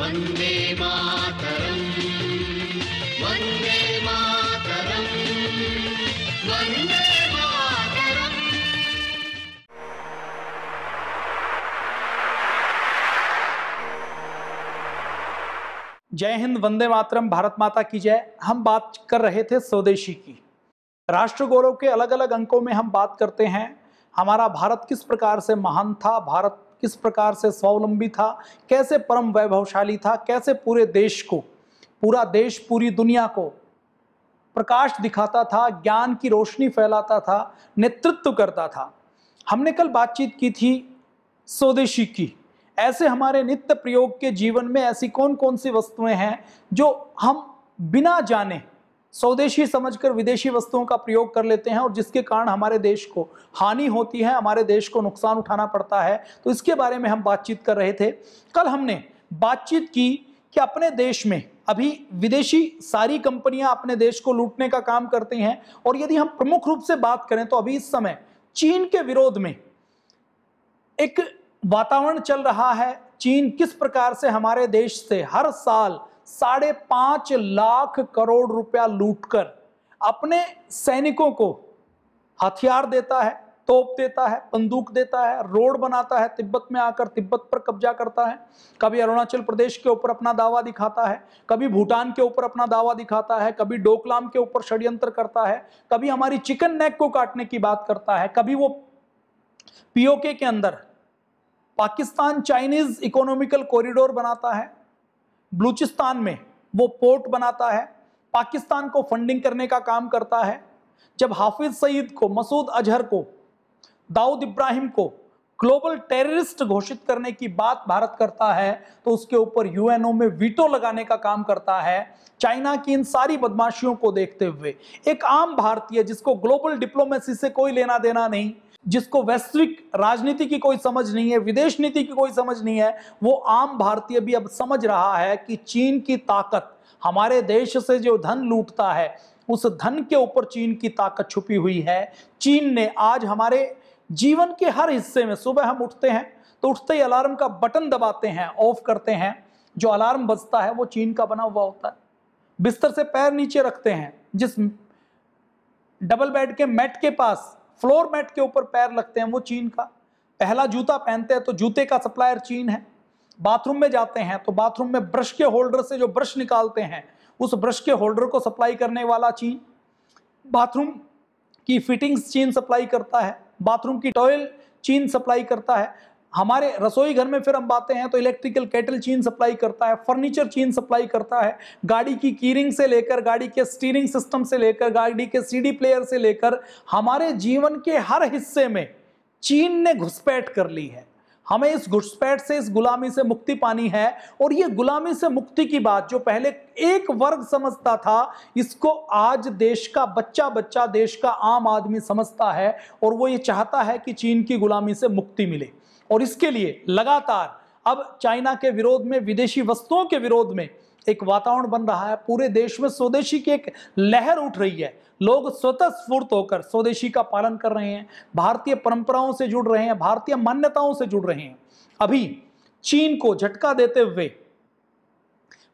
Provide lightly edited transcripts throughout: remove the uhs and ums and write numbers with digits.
वंदे मातरम, वंदे मातरम, वंदे मातरम। जय हिंद, वंदे मातरम, भारत माता की जय। हम बात कर रहे थे स्वदेशी की। राष्ट्र गौरव के अलग अलग अंकों में हम बात करते हैं हमारा भारत किस प्रकार से महान था, भारत किस प्रकार से स्वावलंबी था, कैसे परम वैभवशाली था, कैसे पूरे देश को, पूरा देश पूरी दुनिया को प्रकाश दिखाता था, ज्ञान की रोशनी फैलाता था, नेतृत्व करता था। हमने कल बातचीत की थी स्वदेशी की। ऐसे हमारे नित्य प्रयोग के जीवन में ऐसी कौन कौन सी वस्तुएं हैं जो हम बिना जाने स्वदेशी समझकर विदेशी वस्तुओं का प्रयोग कर लेते हैं और जिसके कारण हमारे देश को हानि होती है, हमारे देश को नुकसान उठाना पड़ता है। तो इसके बारे में हम बातचीत कर रहे थे। कल हमने बातचीत की कि अपने देश में अभी विदेशी सारी कंपनियां अपने देश को लूटने का काम करती हैं और यदि हम प्रमुख रूप से बात करें तो अभी इस समय चीन के विरोध में एक वातावरण चल रहा है। चीन किस प्रकार से हमारे देश से हर साल 5.5 लाख करोड़ रुपया लूटकर अपने सैनिकों को हथियार देता है, तोप देता है, बंदूक देता है, रोड बनाता है, तिब्बत में आकर तिब्बत पर कब्जा करता है, कभी अरुणाचल प्रदेश के ऊपर अपना दावा दिखाता है, कभी भूटान के ऊपर अपना दावा दिखाता है, कभी डोकलाम के ऊपर षड्यंत्र करता है, कभी हमारी चिकन नेक को काटने की बात करता है, कभी वो पीओके के अंदर पाकिस्तान चाइनीज इकोनॉमिकल कॉरिडोर बनाता है, बलूचिस्तान में वो पोर्ट बनाता है, पाकिस्तान को फंडिंग करने का काम करता है। जब हाफिज सईद को, मसूद अजहर को, दाऊद इब्राहिम को ग्लोबल टेररिस्ट घोषित करने की बात भारत करता है तो उसके ऊपर यूएनओ में वीटो लगाने का काम करता है। चाइना की इन सारी बदमाशियों को देखते हुए एक आम भारतीय जिसको ग्लोबल डिप्लोमेसी से कोई लेना देना नहीं, जिसको वैश्विक राजनीति की कोई समझ नहीं है, विदेश नीति की कोई समझ नहीं है, वो आम भारतीय भी अब समझ रहा है कि चीन की ताकत, हमारे देश से जो धन लूटता है उस धन के ऊपर चीन की ताकत छुपी हुई है। चीन ने आज हमारे जीवन के हर हिस्से में, सुबह हम उठते हैं तो उठते ही अलार्म का बटन दबाते हैं, ऑफ करते हैं, जो अलार्म बजता है वो चीन का बना हुआ होता है। बिस्तर से पैर नीचे रखते हैं, जिस डबल बेड के मैट के पास, फ्लोर मैट के ऊपर पैर लगते हैं, वो चीन का। पहला जूता पहनते हैं तो जूते का सप्लायर चीन है। बाथरूम में जाते हैं तो बाथरूम में ब्रश के होल्डर से जो ब्रश निकालते हैं उस ब्रश के होल्डर को सप्लाई करने वाला चीन। बाथरूम की फिटिंग्स चीन सप्लाई करता है, बाथरूम की टॉयल चीन सप्लाई करता है। हमारे रसोई घर में फिर हम आते हैं तो इलेक्ट्रिकल केटल चीन सप्लाई करता है, फर्नीचर चीन सप्लाई करता है, गाड़ी की कीरिंग से लेकर, गाड़ी के स्टीयरिंग सिस्टम से लेकर, गाड़ी के सीडी प्लेयर से लेकर हमारे जीवन के हर हिस्से में चीन ने घुसपैठ कर ली है। हमें इस घुसपैठ से, इस गुलामी से मुक्ति पानी है और ये गुलामी से मुक्ति की बात जो पहले एक वर्ग समझता था, इसको आज देश का बच्चा बच्चा, देश का आम आदमी समझता है और वो ये चाहता है कि चीन की गुलामी से मुक्ति मिले। और इसके लिए लगातार अब चाइना के विरोध में, विदेशी वस्तुओं के विरोध में एक वातावरण बन रहा है। पूरे देश में स्वदेशी की एक लहर उठ रही है। लोग स्वतः स्फूर्त होकर स्वदेशी का पालन कर रहे हैं, भारतीय परंपराओं से जुड़ रहे हैं, भारतीय मान्यताओं से जुड़ रहे हैं। अभी चीन को झटका देते हुए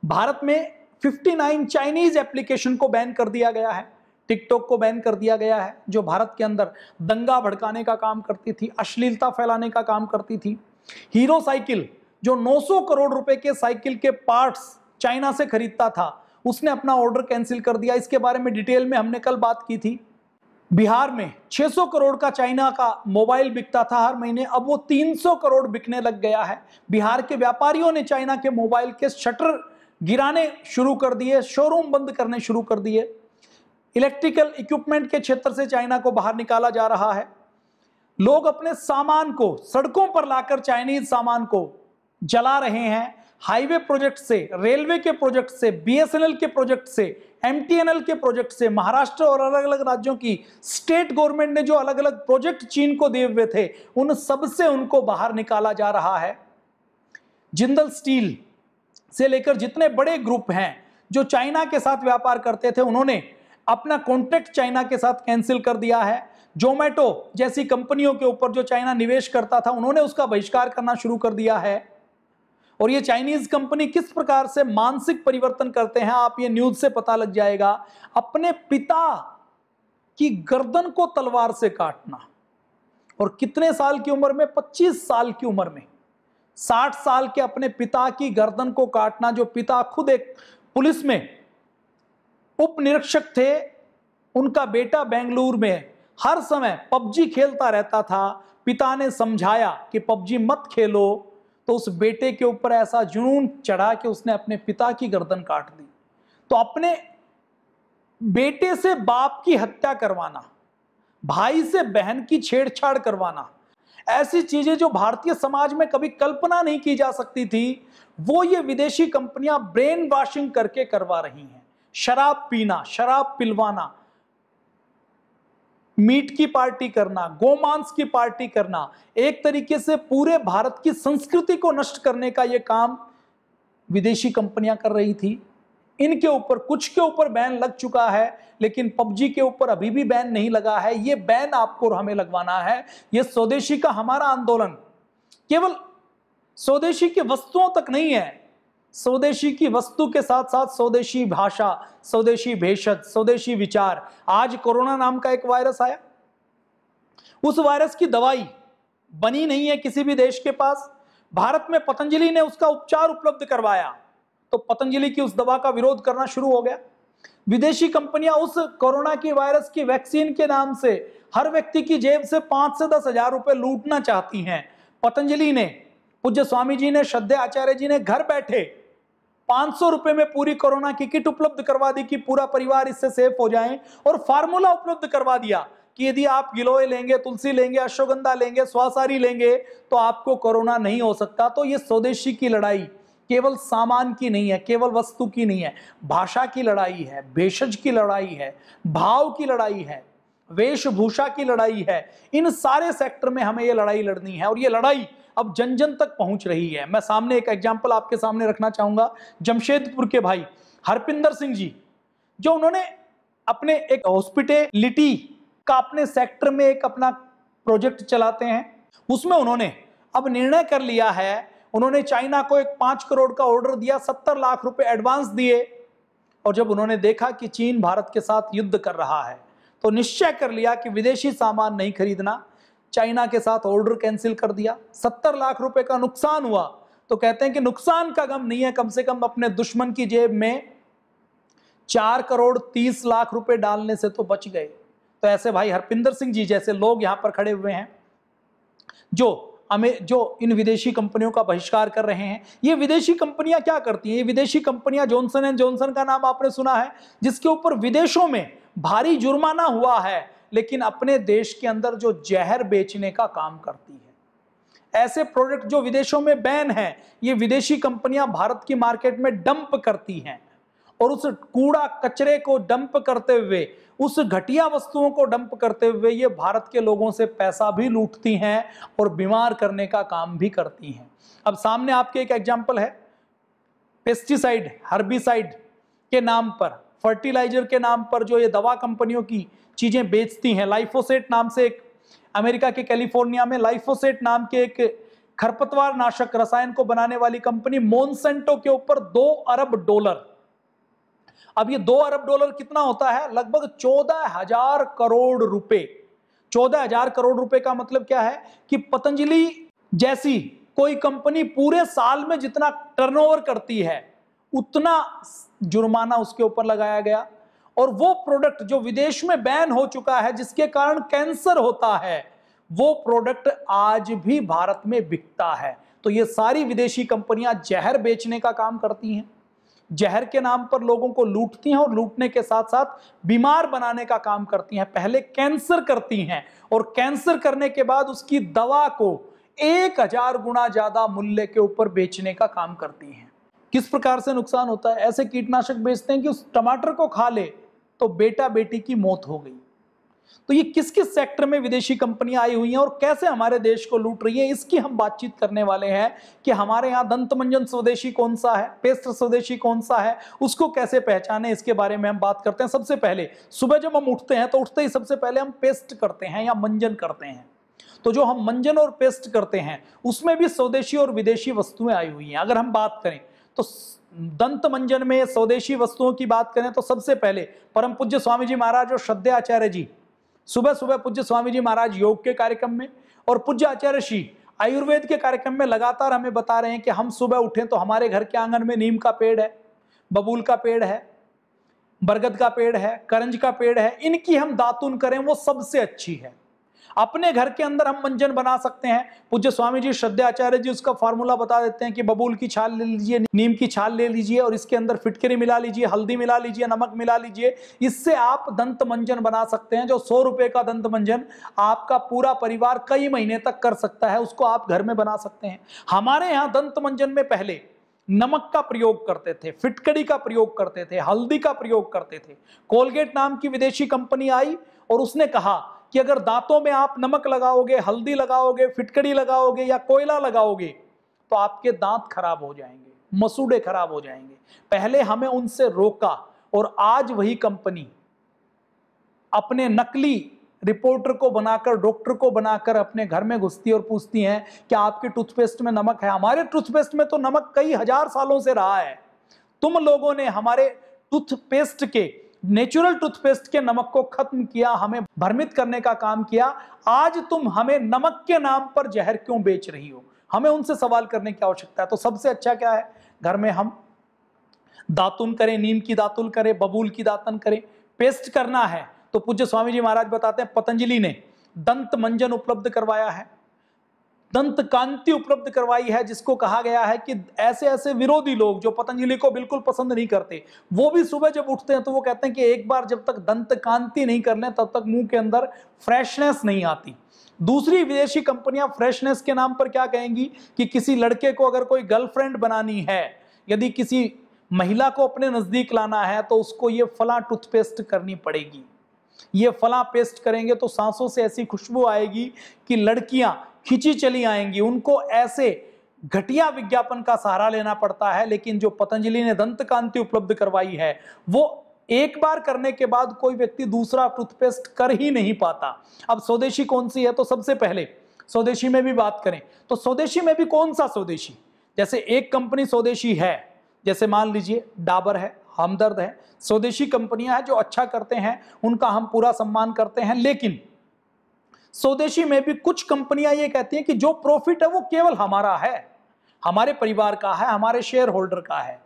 भारत में 59 चाइनीज एप्लीकेशन को बैन कर दिया गया है। टिकटॉक को बैन कर दिया गया है, जो भारत के अंदर दंगा भड़काने का काम करती थी, अश्लीलता फैलाने का काम करती थी। हीरो साइकिल, जो 900 करोड़ रुपए के साइकिल के पार्ट्स चाइना से खरीदता था, उसने अपना ऑर्डर कैंसिल कर दिया। इसके बारे में डिटेल में हमने कल बात की थी। बिहार में 600 करोड़ का चाइना का मोबाइल बिकता था हर महीने, अब वो 300 करोड़ बिकने लग गया है। बिहार के व्यापारियों ने चाइना के मोबाइल के शटर गिराने शुरू कर दिए, शोरूम बंद करने शुरू कर दिए। इलेक्ट्रिकल इक्विपमेंट के क्षेत्र से चाइना को बाहर निकाला जा रहा है। लोग अपने सामान को सड़कों पर लाकर चाइनीज सामान को जला रहे हैं। हाईवे प्रोजेक्ट से, रेलवे के प्रोजेक्ट से, बीएसएनएल के प्रोजेक्ट से, एमटीएनएल के प्रोजेक्ट से, महाराष्ट्र और अलग अलग राज्यों की स्टेट गवर्नमेंट ने जो अलग अलग प्रोजेक्ट चीन को दिए हुए थे, उन सब से उनको बाहर निकाला जा रहा है। जिंदल स्टील से लेकर जितने बड़े ग्रुप हैं जो चाइना के साथ व्यापार करते थे, उन्होंने अपना कॉन्ट्रैक्ट चाइना के साथ कैंसिल कर दिया है। जोमेटो जैसी कंपनियों के ऊपर जो चाइना निवेश करता था, उन्होंने उसका बहिष्कार करना शुरू कर दिया है। और ये चाइनीज कंपनी किस प्रकार से मानसिक परिवर्तन करते हैं, आप ये न्यूज से पता लग जाएगा। अपने पिता की गर्दन को तलवार से काटना, और कितने साल की उम्र में, 25 साल की उम्र में 60 साल के अपने पिता की गर्दन को काटना, जो पिता खुद एक पुलिस में उप निरीक्षक थे। उनका बेटा बेंगलुरु में हर समय पबजी खेलता रहता था। पिता ने समझाया कि पबजी मत खेलो, तो उस बेटे के ऊपर ऐसा जुनून चढ़ा कि उसने अपने पिता की गर्दन काट दी। तो अपने बेटे से बाप की हत्या करवाना, भाई से बहन की छेड़छाड़ करवाना, ऐसी चीजें जो भारतीय समाज में कभी कल्पना नहीं की जा सकती थी, वो ये विदेशी कंपनियां ब्रेन वॉशिंग करके करवा रही हैं। शराब पीना, शराब पिलवाना, मीट की पार्टी करना, गोमांस की पार्टी करना, एक तरीके से पूरे भारत की संस्कृति को नष्ट करने का यह काम विदेशी कंपनियां कर रही थी। इनके ऊपर, कुछ के ऊपर बैन लग चुका है, लेकिन पबजी के ऊपर अभी भी बैन नहीं लगा है। ये बैन आपको और हमें लगवाना है। ये स्वदेशी का हमारा आंदोलन केवल स्वदेशी की वस्तुओं तक नहीं है। स्वदेशी की वस्तु के साथ साथ स्वदेशी भाषा, स्वदेशी भेषज, स्वदेशी विचार। आज कोरोना नाम का एक वायरस आया, उस वायरस की दवाई बनी नहीं है किसी भी देश के पास। भारत में पतंजलि ने उसका उपचार उपलब्ध करवाया, तो पतंजलि की उस दवा का विरोध करना शुरू हो गया। विदेशी कंपनियां उस कोरोना की वायरस की वैक्सीन के नाम से हर व्यक्ति की जेब से 5 से 10 हजार रुपए लूटना चाहती हैं। पतंजलि ने, पूज्य स्वामी जी ने, श्रद्धेय आचार्य जी ने घर बैठे 500 रुपए में पूरी कोरोना की किट उपलब्ध करवा दी कि पूरा परिवार इससे सेफ हो जाए, और फार्मूला उपलब्ध करवा दिया कि यदि आप गिलोय लेंगे, तुलसी लेंगे, अश्वगंधा लेंगे, स्वासारी लेंगे, तो आपको कोरोना नहीं हो सकता। तो ये स्वदेशी की लड़ाई केवल सामान की नहीं है, केवल वस्तु की नहीं है, भाषा की लड़ाई है, भेषज की लड़ाई है, भाव की लड़ाई है, वेशभूषा की लड़ाई है। इन सारे सेक्टर में हमें ये लड़ाई लड़नी है, और ये लड़ाई अब जन जन तक पहुंच रही है। मैं सामने एक एग्जाम्पल आपके सामने रखना चाहूंगा। जमशेदपुर के भाई हरपिंदर सिंह जी, जो उन्होंने अपने एक हॉस्पिटैलिटी का अपने सेक्टर में एक अपना प्रोजेक्ट चलाते हैं, उसमें उन्होंने अब निर्णय कर लिया है। उन्होंने चाइना को एक 5 करोड़ का ऑर्डर दिया, 70 लाख रुपए एडवांस दिए, और जब उन्होंने देखा कि चीन भारत के साथ युद्ध कर रहा है, तो निश्चय कर लिया कि विदेशी सामान नहीं खरीदना। चाइना के साथ ऑर्डर कैंसिल कर दिया। 70 लाख रुपए का नुकसान हुआ, तो कहते हैं कि नुकसान का गम नहीं है, कम से कम अपने दुश्मन की जेब में 4 करोड़ 30 लाख रुपए डालने से तो बच गए। तो ऐसे भाई हरपिंदर सिंह जी जैसे लोग यहां पर खड़े हुए हैं, जो इन विदेशी कंपनियों का बहिष्कार कर रहे हैं। ये विदेशी कंपनियां क्या करती हैं? ये विदेशी कंपनियां, जॉनसन एंड जॉनसन का नाम आपने सुना है, जिसके ऊपर विदेशों में भारी जुर्माना हुआ है, लेकिन अपने देश के अंदर जो जहर बेचने का काम करती है। ऐसे प्रोडक्ट जो विदेशों में बैन है, ये विदेशी कंपनियां भारत की मार्केट में डंप करती हैं, और उस कूड़ा कचरे को डंप करते हुए, उस घटिया वस्तुओं को डंप करते हुए ये भारत के लोगों से पैसा भी लूटती हैं और बीमार करने का काम भी करती हैं। अब सामने आपके एक एग्जांपल है, पेस्टिसाइड, हर्बिसाइड के नाम पर, फर्टिलाइजर के नाम पर जो ये दवा कंपनियों की चीजें बेचती हैं। लाइफोसेट नाम से एक, अमेरिका के कैलिफोर्निया में लाइफोसेट नाम के एक खरपतवार नाशक रसायन को बनाने वाली कंपनी मोनसेंटो के ऊपर $2 अरब। अब ये $2 अरब कितना होता है? लगभग 14,000 करोड़ रुपए। 14,000 करोड़ रुपए का मतलब क्या है कि पतंजलि जैसी कोई कंपनी पूरे साल में जितना टर्नओवर करती है, उतना जुर्माना उसके ऊपर लगाया गया। और वो प्रोडक्ट जो विदेश में बैन हो चुका है, जिसके कारण कैंसर होता है, वो प्रोडक्ट आज भी भारत में बिकता है। तो ये सारी विदेशी कंपनियां जहर बेचने का काम करती हैं, जहर के नाम पर लोगों को लूटती हैं, और लूटने के साथ साथ बीमार बनाने का काम करती हैं। पहले कैंसर करती हैं, और कैंसर करने के बाद उसकी दवा को 1000 गुना ज्यादा मूल्य के ऊपर बेचने का काम करती हैं। किस प्रकार से नुकसान होता है? ऐसे कीटनाशक बेचते हैं कि उस टमाटर को खा ले तो बेटा बेटी की मौत हो गई। तो ये किस किस सेक्टर में विदेशी कंपनियां आई हुई हैं और कैसे हमारे देश को लूट रही हैं, इसकी हम बातचीत करने वाले हैं कि हमारे यहाँ दंतमंजन स्वदेशी कौन सा है, पेस्ट स्वदेशी कौन सा है, उसको कैसे पहचाने, इसके बारे में हम बात करते हैं। सबसे पहले सुबह जब हम उठते हैं तो उठते ही सबसे पहले हम पेस्ट करते हैं या मंजन करते हैं। तो जो हम मंजन और पेस्ट करते हैं उसमें भी स्वदेशी और विदेशी वस्तुएं आई हुई हैं। अगर हम बात करें तो दंत मंजन में स्वदेशी वस्तुओं की बात करें तो सबसे पहले परम पूज्य स्वामी जी महाराज और श्रद्धेय आचार्य जी सुबह सुबह पूज्य स्वामी जी महाराज योग के कार्यक्रम में और पूज्य आचार्य श्री आयुर्वेद के कार्यक्रम में लगातार हमें बता रहे हैं कि हम सुबह उठें तो हमारे घर के आंगन में नीम का पेड़ है, बबूल का पेड़ है, बरगद का पेड़ है, करंज का पेड़ है, इनकी हम दातुन करें वो सबसे अच्छी है। अपने घर के अंदर हम मंजन बना सकते हैं। पूज्य स्वामी जी श्रद्धेय आचार्य जी उसका फार्मूला बता देते हैं कि बबूल की छाल ले लीजिए, नीम की छाल ले लीजिए और इसके अंदर फिटकरी मिला लीजिए, हल्दी मिला लीजिए, नमक मिला लीजिए, इससे आप दंत मंजन बना सकते हैं। जो 100 रुपए का दंत मंजन आपका पूरा परिवार कई महीने तक कर सकता है, उसको आप घर में बना सकते हैं। हमारे यहाँ दंत मंजन में पहले नमक का प्रयोग करते थे, फिटकड़ी का प्रयोग करते थे, हल्दी का प्रयोग करते थे। कोलगेट नाम की विदेशी कंपनी आई और उसने कहा कि अगर दांतों में आप नमक लगाओगे, हल्दी लगाओगे, फिटकड़ी लगाओगे या कोयला लगाओगे तो आपके दांत खराब हो जाएंगे, मसूड़े खराब हो जाएंगे। पहले हमें उनसे रोका और आज वही कंपनी अपने नकली रिपोर्टर को बनाकर, डॉक्टर को बनाकर अपने घर में घुसती और पूछती हैं कि आपके टूथपेस्ट में नमक है। हमारे टूथपेस्ट में तो नमक कई हजार सालों से रहा है। तुम लोगों ने हमारे टूथपेस्ट के, नेचुरल टूथपेस्ट के नमक को खत्म किया, हमें भ्रमित करने का काम किया। आज तुम हमें नमक के नाम पर जहर क्यों बेच रही हो? हमें उनसे सवाल करने की आवश्यकता है। तो सबसे अच्छा क्या है, घर में हम दातुन करें, नीम की दातुन करें, बबूल की दातुन करें। पेस्ट करना है तो पूज्य स्वामी जी महाराज बताते हैं पतंजलि ने दंत मंजन उपलब्ध करवाया है, दंत कांति उपलब्ध करवाई है, जिसको कहा गया है कि ऐसे ऐसे विरोधी लोग जो पतंजलि को बिल्कुल पसंद नहीं करते, वो भी सुबह जब उठते हैं तो वो कहते हैं कि एक बार जब तक दंत कांति नहीं कर लें तब तक मुंह के अंदर फ्रेशनेस नहीं आती। दूसरी विदेशी कंपनियां फ्रेशनेस के नाम पर क्या कहेंगी कि किसी लड़के को अगर कोई गर्लफ्रेंड बनानी है, यदि किसी महिला को अपने नजदीक लाना है तो उसको ये फला टूथपेस्ट करनी पड़ेगी, ये फला पेस्ट करेंगे तो सांसों से ऐसी खुशबू आएगी कि लड़कियां खिंची चली आएंगी। उनको ऐसे घटिया विज्ञापन का सहारा लेना पड़ता है। लेकिन जो पतंजलि ने दंत कांति उपलब्ध करवाई है वो एक बार करने के बाद कोई व्यक्ति दूसरा टूथपेस्ट कर ही नहीं पाता। अब स्वदेशी कौन सी है, तो सबसे पहले स्वदेशी में भी बात करें तो स्वदेशी में भी कौन सा स्वदेशी, जैसे एक कंपनी स्वदेशी है, जैसे मान लीजिए डाबर है, हमदर्द है, स्वदेशी कंपनियां हैं जो अच्छा करते हैं, उनका हम पूरा सम्मान करते हैं। लेकिन स्वदेशी में भी कुछ कंपनियां ये कहती हैं कि जो प्रॉफिट है वो केवल हमारा है, हमारे परिवार का है, हमारे शेयर होल्डर का है।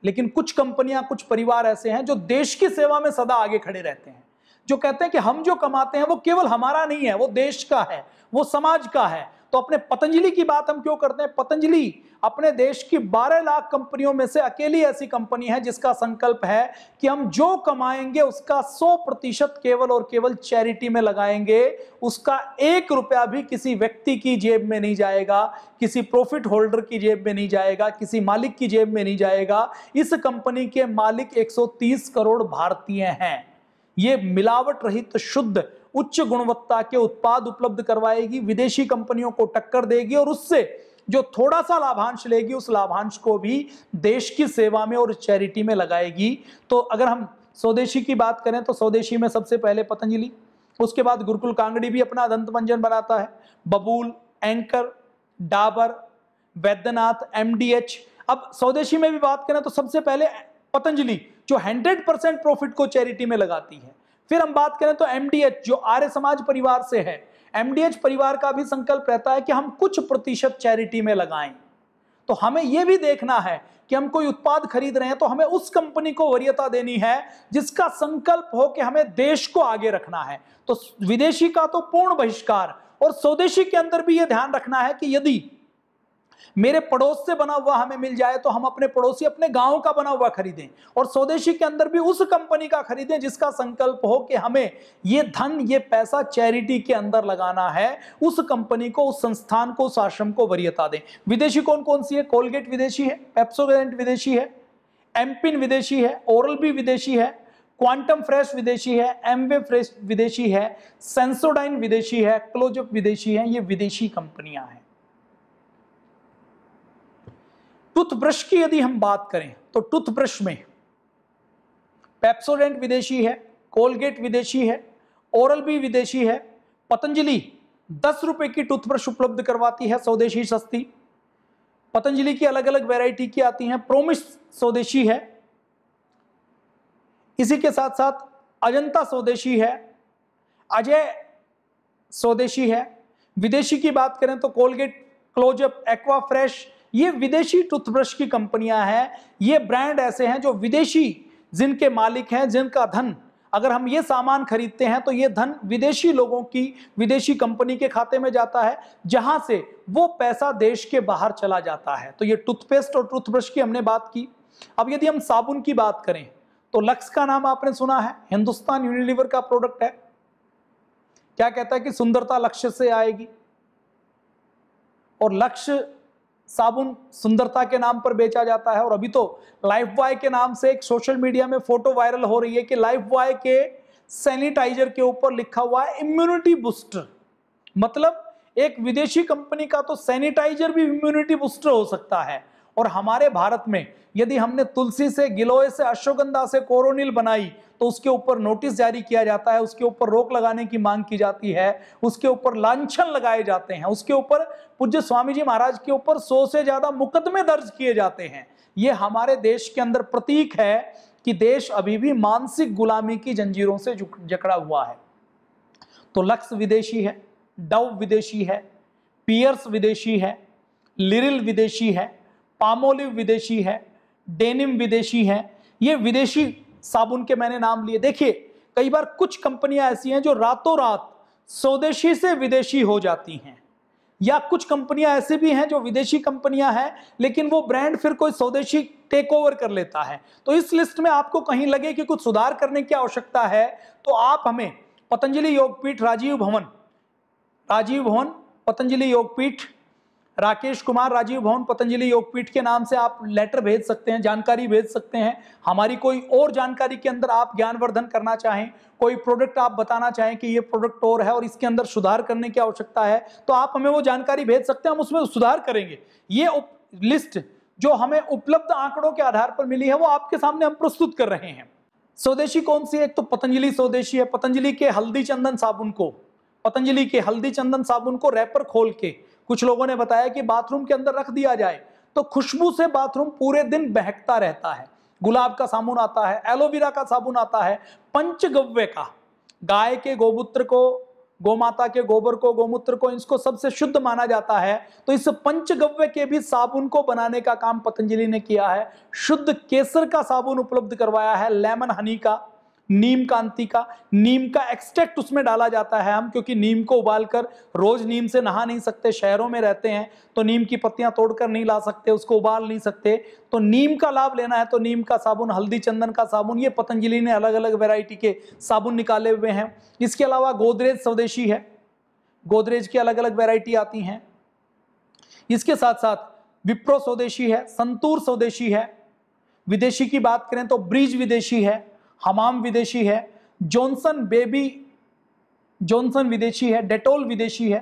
लेकिन कुछ कंपनियां, कुछ परिवार ऐसे हैं जो देश की सेवा में सदा आगे खड़े रहते हैं, जो कहते हैं कि हम जो कमाते हैं वो केवल हमारा नहीं है, वो देश का है, वो समाज का है। तो अपने पतंजलि की बात हम क्यों करते हैं? पतंजलि अपने देश की 12 लाख कंपनियों में से अकेली ऐसी कंपनी है जिसका संकल्प है कि हम जो कमाएंगे उसका 100% केवल और केवल चैरिटी में लगाएंगे। उसका 1 रुपया भी किसी व्यक्ति की जेब में नहीं जाएगा, किसी प्रॉफिट होल्डर की जेब में नहीं जाएगा, किसी मालिक की जेब में नहीं जाएगा। इस कंपनी के मालिक 130 करोड़ भारतीय हैं। ये मिलावट रहित, शुद्ध, उच्च गुणवत्ता के उत्पाद उपलब्ध करवाएगी, विदेशी कंपनियों को टक्कर देगी और उससे जो थोड़ा सा लाभांश लेगी उस लाभांश को भी देश की सेवा में और चैरिटी में लगाएगी। तो अगर हम स्वदेशी की बात करें तो स्वदेशी में सबसे पहले पतंजलि, उसके बाद गुरुकुल कांगड़ी भी अपना दंत मंजन बनाता है, बबूल, एंकर, डाबर, वैद्यनाथ, MDH। अब स्वदेशी में भी बात करें तो सबसे पहले पतंजलि जो 100% प्रॉफिट को चैरिटी में लगाती है। फिर हम बात करें तो MDH जो आर्य समाज परिवार से है, MDH परिवार का भी संकल्प रहता है कि हम कुछ प्रतिशत चैरिटी में लगाएं। तो हमें यह भी देखना है कि हम कोई उत्पाद खरीद रहे हैं तो हमें उस कंपनी को वरीयता देनी है जिसका संकल्प हो कि हमें देश को आगे रखना है। तो विदेशी का तो पूर्ण बहिष्कार, और स्वदेशी के अंदर भी यह ध्यान रखना है कि यदि मेरे पड़ोस से बना हुआ हमें मिल जाए तो हम अपने पड़ोसी, अपने गांव का बना हुआ खरीदें, और स्वदेशी के अंदर भी उस कंपनी का खरीदें जिसका संकल्प हो कि हमें ये धन, ये पैसा चैरिटी के अंदर लगाना है। उस कंपनी को, उस संस्थान को, उस आश्रम को वरीयता दें। विदेशी कौन कौन सी है? कोलगेट विदेशी है, पेप्सोडेंट विदेशी है, एम्पिन विदेशी है, ओरल बी विदेशी है, क्वांटम फ्रेश विदेशी है, एमवे फ्रेश विदेशी है, सेंसोडाइन विदेशी है, क्लोजअप विदेशी है। ये विदेशी कंपनियां हैं। टूथब्रश की यदि हम बात करें तो टूथब्रश में पेप्सोडेंट विदेशी है, कोलगेट विदेशी है, ओरल बी विदेशी है, पतंजलि ₹10 की टूथब्रश उपलब्ध करवाती है स्वदेशी सस्ती। पतंजलि की अलग अलग वैरायटी की आती हैं। प्रोमिस स्वदेशी है, इसी के साथ साथ अजंता स्वदेशी है, अजय स्वदेशी है। विदेशी की बात करें तो कोलगेट, क्लोजअप, एक्वा फ्रेश, ये विदेशी टूथब्रश की कंपनियां हैं। ये ब्रांड ऐसे हैं जो विदेशी, जिनके मालिक हैं, जिनका धन, अगर हम ये सामान खरीदते हैं तो ये धन विदेशी लोगों की, विदेशी कंपनी के खाते में जाता है, जहां से वो पैसा देश के बाहर चला जाता है। तो ये टूथपेस्ट और टूथब्रश की हमने बात की। अब यदि हम साबुन की बात करें तो लक्स का नाम आपने सुना है, हिंदुस्तान यूनिलीवर का प्रोडक्ट है। क्या कहता है कि सुंदरता लक्ष्य से आएगी, और लक्ष्य साबुन सुंदरता के नाम पर बेचा जाता है। और अभी तो लाइफ बॉय के नाम से एक सोशल मीडिया में फोटो वायरल हो रही है कि लाइफ बॉय के सैनिटाइजर के ऊपर लिखा हुआ है इम्यूनिटी बूस्टर। मतलब एक विदेशी कंपनी का तो सैनिटाइजर भी इम्यूनिटी बूस्टर हो सकता है, और हमारे भारत में यदि हमने तुलसी से, गिलोय से, अश्वगंधा से कोरोनिल बनाई तो उसके ऊपर नोटिस जारी किया जाता है, उसके ऊपर रोक लगाने की मांग की जाती है, उसके ऊपर लांछन लगाए जाते हैं, उसके ऊपर पूज्य स्वामी जी महाराज के ऊपर 100 से ज्यादा मुकदमे दर्ज किए जाते हैं। ये हमारे देश के अंदर प्रतीक है कि देश अभी भी मानसिक गुलामी की जंजीरों से जकड़ा हुआ है। तो लक्स विदेशी है, डव विदेशी है, पियर्स विदेशी है, लिरिल विदेशी है, पामोलिव विदेशी है, डेनिम विदेशी है। ये विदेशी साबुन के मैंने नाम लिए। देखिए, कई बार कुछ कंपनियां ऐसी हैं जो रातों रात स्वदेशी से विदेशी हो जाती हैं, या कुछ कंपनियां ऐसी भी हैं जो विदेशी कंपनियां हैं लेकिन वो ब्रांड फिर कोई स्वदेशी टेक ओवर कर लेता है। तो इस लिस्ट में आपको कहीं लगे कि कुछ सुधार करने की आवश्यकता है तो आप हमें पतंजलि योगपीठ, राजीव भवन पतंजलि योगपीठ, राकेश कुमार, राजीव भवन पतंजलि योगपीठ के नाम से आप लेटर भेज सकते हैं, जानकारी भेज सकते हैं। हमारी कोई और जानकारी के अंदर आप ज्ञानवर्धन करना चाहें, कोई प्रोडक्ट आप बताना चाहें कि ये प्रोडक्ट और है और इसके अंदर सुधार करने की आवश्यकता है, तो आप हमें वो जानकारी भेज सकते हैं, हम उसमें सुधार करेंगे। ये लिस्ट जो हमें उपलब्ध आंकड़ों के आधार पर मिली है वो आपके सामने हम प्रस्तुत कर रहे हैं। स्वदेशी कौन सी है? एक तो पतंजलि स्वदेशी है। पतंजलि के हल्दी चंदन साबुन को रैपर खोल के कुछ लोगों ने बताया कि बाथरूम के अंदर रख दिया जाए तो खुशबू से बाथरूम पूरे दिन बहकता रहता है। गुलाब का साबुन आता है, एलोवेरा का साबुन आता है, पंचगव्य का, गाय के गोमूत्र को, गोमाता के गोबर को, गोमूत्र को, इसको सबसे शुद्ध माना जाता है। तो इस पंचगव्य के भी साबुन को बनाने का काम पतंजलि ने किया है। शुद्ध केसर का साबुन उपलब्ध करवाया है, लेमन हनी का, नीम कांति का, नीम का एक्सट्रैक्ट उसमें डाला जाता है। हम क्योंकि नीम को उबालकर रोज नीम से नहा नहीं सकते, शहरों में रहते हैं तो नीम की पत्तियां तोड़कर नहीं ला सकते, उसको उबाल नहीं सकते, तो नीम का लाभ लेना है तो नीम का साबुन, हल्दी चंदन का साबुन, ये पतंजलि ने अलग अलग वैरायटी के साबुन निकाले हुए हैं। इसके अलावा गोदरेज स्वदेशी है, गोदरेज की अलग अलग वैरायटी आती हैं। इसके साथ साथ विप्रो स्वदेशी है, संतूर स्वदेशी है। विदेशी की बात करें तो ब्रीज विदेशी है, हमाम विदेशी है, जॉनसन विदेशी है, डेटोल विदेशी है।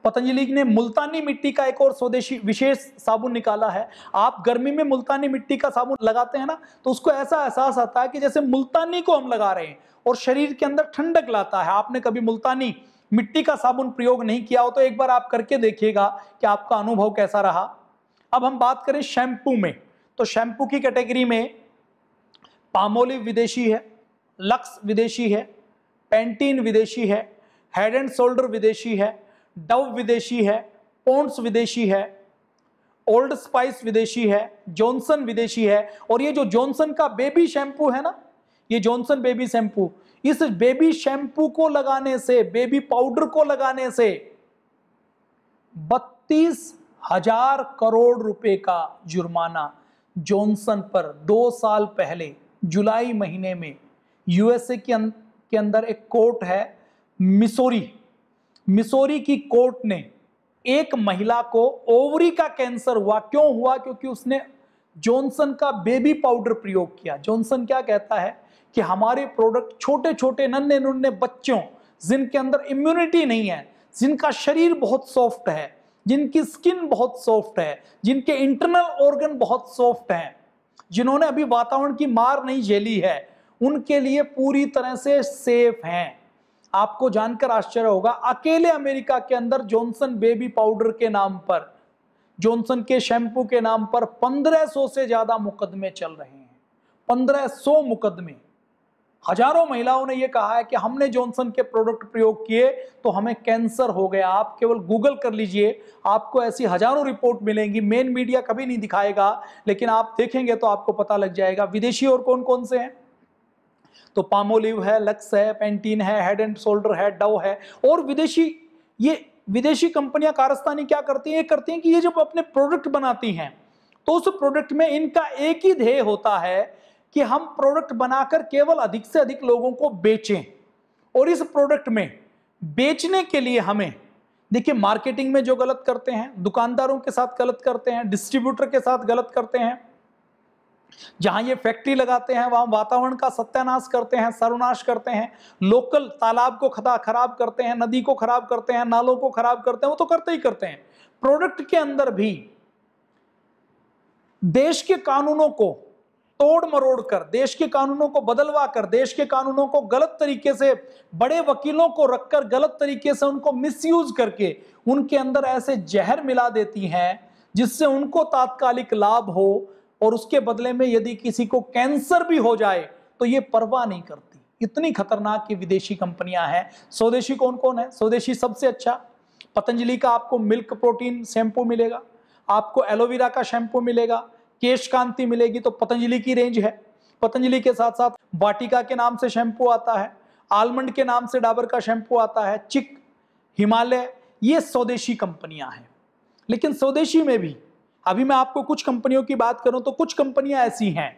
पतंजलि ने मुल्तानी मिट्टी का एक और स्वदेशी विशेष साबुन निकाला है। आप गर्मी में मुल्तानी मिट्टी का साबुन लगाते हैं ना तो उसको ऐसा एहसास आता है कि जैसे मुल्तानी को हम लगा रहे हैं और शरीर के अंदर ठंडक लाता है। आपने कभी मुल्तानी मिट्टी का साबुन प्रयोग नहीं किया हो तो एक बार आप करके देखिएगा कि आपका अनुभव कैसा रहा। अब हम बात करें शैम्पू में, तो शैम्पू की कैटेगरी में पामोलिव विदेशी है, लक्स विदेशी है, पेंटीन विदेशी है, हेड एंड शोल्डर विदेशी है, डव विदेशी है, पॉन्ड्स विदेशी है, ओल्ड स्पाइस विदेशी है, जॉनसन विदेशी है। और ये जो जॉनसन का बेबी शैम्पू है ना, ये जॉनसन बेबी शैम्पू, इस बेबी शैम्पू को लगाने से, बेबी पाउडर को लगाने से 32,000 करोड़ रुपए का जुर्माना जॉनसन पर 2 साल पहले जुलाई महीने में यूएसए के अंदर एक कोर्ट है मिसोरी की कोर्ट ने एक महिला को ओवरी का कैंसर हुआ। क्यों हुआ? क्योंकि उसने जॉनसन का बेबी पाउडर प्रयोग किया। जॉनसन क्या कहता है कि हमारे प्रोडक्ट छोटे छोटे नन्हे नुन्ने बच्चों जिनके अंदर इम्यूनिटी नहीं है, जिनका शरीर बहुत सॉफ्ट है, जिनकी स्किन बहुत सॉफ्ट है, जिनके इंटरनल ऑर्गन बहुत सॉफ्ट हैं, जिन्होंने अभी वातावरण की मार नहीं झेली है, उनके लिए पूरी तरह से सेफ हैं। आपको जानकर आश्चर्य होगा, अकेले अमेरिका के अंदर जॉनसन बेबी पाउडर के नाम पर, जॉनसन के शैम्पू के नाम पर 1500 से ज्यादा मुकदमे चल रहे हैं। 1500 मुकदमे। हजारों महिलाओं ने यह कहा है कि हमने जॉनसन के प्रोडक्ट प्रयोग किए तो हमें कैंसर हो गया। आप केवल गूगल कर लीजिए, आपको ऐसी हजारों रिपोर्ट मिलेंगी। मेन मीडिया कभी नहीं दिखाएगा, लेकिन आप देखेंगे तो आपको पता लग जाएगा। विदेशी और कौन कौन से हैं? तो पामोलिव है, लक्स है, पेंटीन है, हेड एंड शोल्डर है, डव है। और ये विदेशी कंपनियां कारस्तानी क्या करती हैं? ये करती हैं कि ये जब अपने प्रोडक्ट बनाती हैं तो उस प्रोडक्ट में इनका एक ही ध्येय होता है कि हम प्रोडक्ट बनाकर केवल अधिक से अधिक लोगों को बेचें। और इस प्रोडक्ट में बेचने के लिए हमें, देखिए, मार्केटिंग में जो गलत करते हैं, दुकानदारों के साथ गलत करते हैं, डिस्ट्रीब्यूटर के साथ गलत करते हैं, जहां ये फैक्ट्री लगाते हैं वहां वातावरण का सत्यानाश करते हैं, सर्वनाश करते हैं, लोकल तालाब को खराब करते हैं, नदी को खराब करते हैं, नालों को खराब करते हैं, वो तो करते ही करते हैं। प्रोडक्ट के अंदर भी देश के कानूनों को तोड़ मरोड़ कर, देश के कानूनों को बदलवा कर, देश के कानूनों को गलत तरीके से, बड़े वकीलों को रखकर गलत तरीके से उनको मिसयूज करके उनके अंदर ऐसे जहर मिला देती हैं जिससे उनको तात्कालिक लाभ हो, और उसके बदले में यदि किसी को कैंसर भी हो जाए तो ये परवाह नहीं करती। इतनी खतरनाक की विदेशी कंपनियां हैं। स्वदेशी कौन कौन है? स्वदेशी सबसे अच्छा पतंजलि का आपको मिल्क प्रोटीन शैम्पू मिलेगा, आपको एलोवेरा का शैम्पू मिलेगा, केश कांति मिलेगी, तो पतंजलि की रेंज है। पतंजलि के साथ साथ वाटिका के नाम से शैम्पू आता है, आलमंड के नाम से डाबर का शैम्पू आता है, चिक, हिमालय, ये स्वदेशी कंपनियां हैं। लेकिन स्वदेशी में भी अभी मैं आपको कुछ कंपनियों की बात करूं तो कुछ कंपनियां ऐसी हैं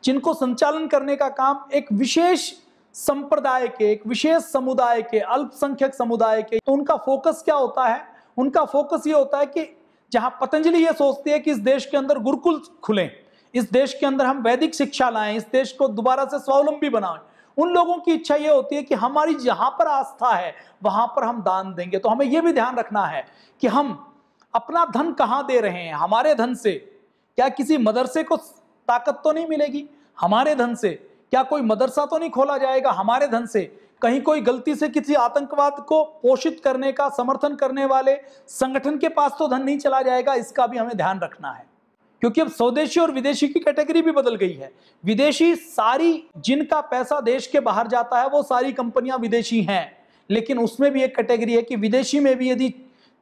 जिनको संचालन करने का काम एक विशेष संप्रदाय के, एक विशेष समुदाय के, अल्पसंख्यक समुदाय के। तो उनका फोकस क्या होता है? उनका फोकस ये होता है कि जहां पतंजलि ये सोचती है कि इस देश के अंदर गुरुकुल खुलें, इस देश के अंदर हम वैदिक शिक्षा लाएं, इस देश को दोबारा से स्वावलंबी बनाएं, उन लोगों की इच्छा ये होती है कि हमारी जहां पर आस्था है वहां पर हम दान देंगे। तो हमें यह भी ध्यान रखना है कि हम अपना धन कहां दे रहे हैं। हमारे धन से क्या किसी मदरसे को ताकत तो नहीं मिलेगी? हमारे धन से क्या कोई मदरसा तो नहीं खोला जाएगा? हमारे धन से कहीं कोई गलती से किसी आतंकवाद को पोषित करने का, समर्थन करने वाले संगठन के पास तो धन नहीं चला जाएगा? इसका भी हमें ध्यान रखना है, क्योंकि अब स्वदेशी और विदेशी की कैटेगरी भी बदल गई है। विदेशी सारी, जिनका पैसा देश के बाहर जाता है वो सारी कंपनियां विदेशी हैं, लेकिन उसमें भी एक कैटेगरी है कि विदेशी में भी यदि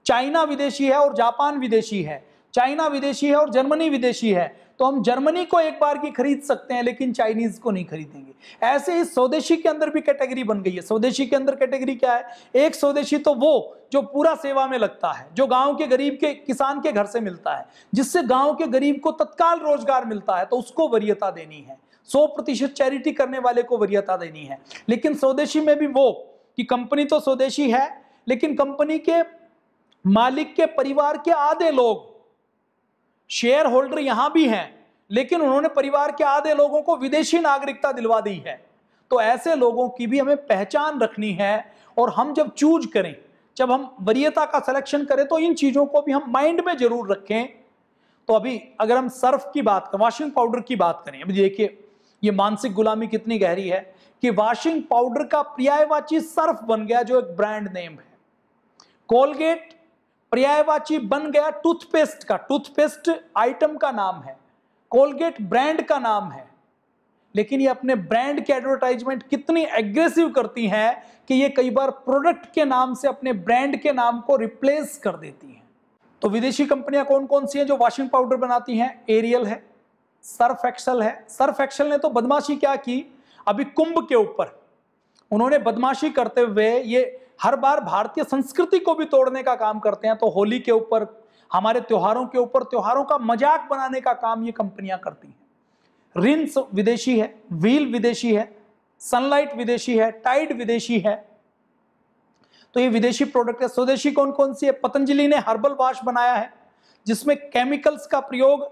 चाइना विदेशी है और जापान विदेशी है, चाइना विदेशी है और जर्मनी विदेशी है, तो हम जर्मनी को एक बार की खरीद सकते हैं लेकिन चाइनीज को नहीं खरीदेंगे। ऐसे ही स्वदेशी के अंदर भी कैटेगरी बन गई है। स्वदेशी के अंदर कैटेगरी क्या है? एक स्वदेशी तो वो जो पूरा सेवा में लगता है, जो गांव के गरीब के, किसान के घर से मिलता है, जिससे गांव के गरीब को तत्काल रोजगार मिलता है, तो उसको वरीयता देनी है। 100% चैरिटी करने वाले को वरीयता देनी है। लेकिन स्वदेशी में भी वो कि कंपनी तो स्वदेशी है, लेकिन कंपनी के मालिक के परिवार के आधे लोग, शेयर होल्डर यहां भी हैं, लेकिन उन्होंने परिवार के आधे लोगों को विदेशी नागरिकता दिलवा दी है। तो ऐसे लोगों की भी हमें पहचान रखनी है, और हम जब चूज करें, जब हम वरीयता का सिलेक्शन करें, तो इन चीजों को भी हम माइंड में जरूर रखें। तो अभी अगर हम सर्फ की बात करें, वॉशिंग पाउडर की बात करें, अभी देखिए ये मानसिक गुलामी कितनी गहरी है कि वॉशिंग पाउडर का पर्यायवाची सर्फ बन गया, जो एक ब्रांड नेम है। कोलगेट पर्यायवाची बन गया टूथपेस्ट का, टूथपेस्ट आइटम का नाम है, कोलगेट ब्रांड का नाम है। लेकिन ये अपने ब्रांड की एडवर्टाइजमेंट कितनी एग्रेसिव करती हैं कि ये कई बार प्रोडक्ट के नाम से अपने ब्रांड के नाम को रिप्लेस कर देती हैं। तो विदेशी कंपनियां कौन कौन सी हैं जो वॉशिंग पाउडर बनाती हैं? एरियल है, सर्फ एक्सेल है। सर्फ एक्सेल ने तो बदमाशी क्या की, अभी कुंभ के ऊपर उन्होंने बदमाशी करते हुए ये हर बार भारतीय संस्कृति को भी तोड़ने का काम करते हैं। तो होली के ऊपर, हमारे त्योहारों के ऊपर, त्योहारों का मजाक बनाने का काम ये कंपनियां करती हैं। रिंस विदेशी है, व्हील विदेशी है, सनलाइट विदेशी है, टाइड विदेशी है। तो ये विदेशी प्रोडक्ट है। स्वदेशी कौन कौन सी है? पतंजलि ने हर्बल वॉश बनाया है, जिसमें केमिकल्स का प्रयोग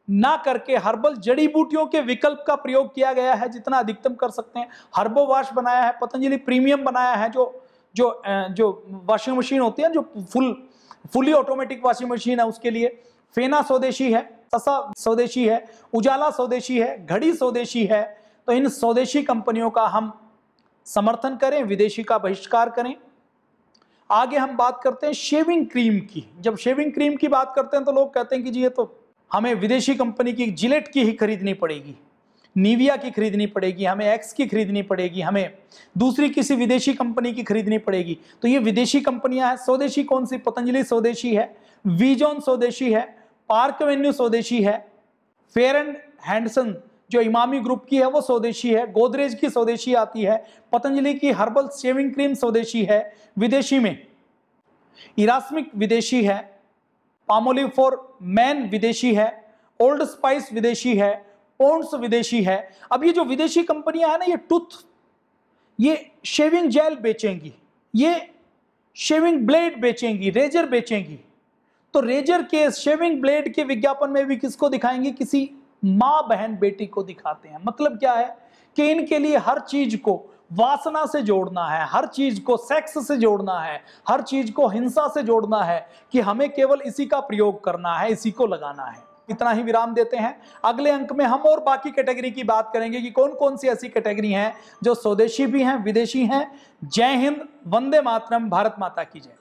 ना करके हर्बल जड़ी बूटियों के विकल्प का प्रयोग किया गया है, जितना अधिकतम कर सकते हैं। हर्बो वॉश बनाया है, पतंजलि प्रीमियम बनाया है, जो वॉशिंग मशीन होती है, जो फुली ऑटोमेटिक वॉशिंग मशीन है, उसके लिए। फेना स्वदेशी है, ससा स्वदेशी है, उजाला स्वदेशी है, घड़ी स्वदेशी है। तो इन स्वदेशी कंपनियों का हम समर्थन करें, विदेशी का बहिष्कार करें। आगे हम बात करते हैं शेविंग क्रीम की। जब शेविंग क्रीम की बात करते हैं तो लोग कहते हैं कि जी ये तो हमें विदेशी कंपनी की जिलेट की ही खरीदनी पड़ेगी, निविया की खरीदनी पड़ेगी, हमें एक्स की खरीदनी पड़ेगी, हमें दूसरी किसी विदेशी कंपनी की खरीदनी पड़ेगी। तो ये विदेशी कंपनियां हैं। स्वदेशी कौन सी? पतंजलि स्वदेशी है, वीजॉन स्वदेशी है, पार्क एवेन्यू स्वदेशी है, फेयर एंड हैंडसन जो इमामी ग्रुप की है वो स्वदेशी है, गोदरेज की स्वदेशी आती है, पतंजलि की हर्बल शेविंग क्रीम स्वदेशी है विदेशी में, इरास्मिक विदेशी है, पामोलिव फॉर मैन विदेशी है, ओल्ड स्पाइस विदेशी है, पॉन्ड्स विदेशी है। अब ये जो विदेशी कंपनियां हैं ना, ये टूथ, ये शेविंग जेल बेचेंगी, ये शेविंग ब्लेड बेचेंगी, रेजर बेचेंगी। तो रेजर के, शेविंग ब्लेड के विज्ञापन में भी किसको दिखाएंगे? किसी मां बहन बेटी को दिखाते हैं। मतलब क्या है कि इनके लिए हर चीज को वासना से जोड़ना है, हर चीज को सेक्स से जोड़ना है, हर चीज को हिंसा से जोड़ना है कि हमें केवल इसी का प्रयोग करना है, इसी को लगाना है। इतना ही विराम देते हैं। अगले अंक में हम और बाकी कैटेगरी की बात करेंगे कि कौन कौन सी ऐसी कैटेगरी हैं जो स्वदेशी भी हैं, विदेशी हैं। जय हिंद, वंदे मातरम, भारत माता की जय।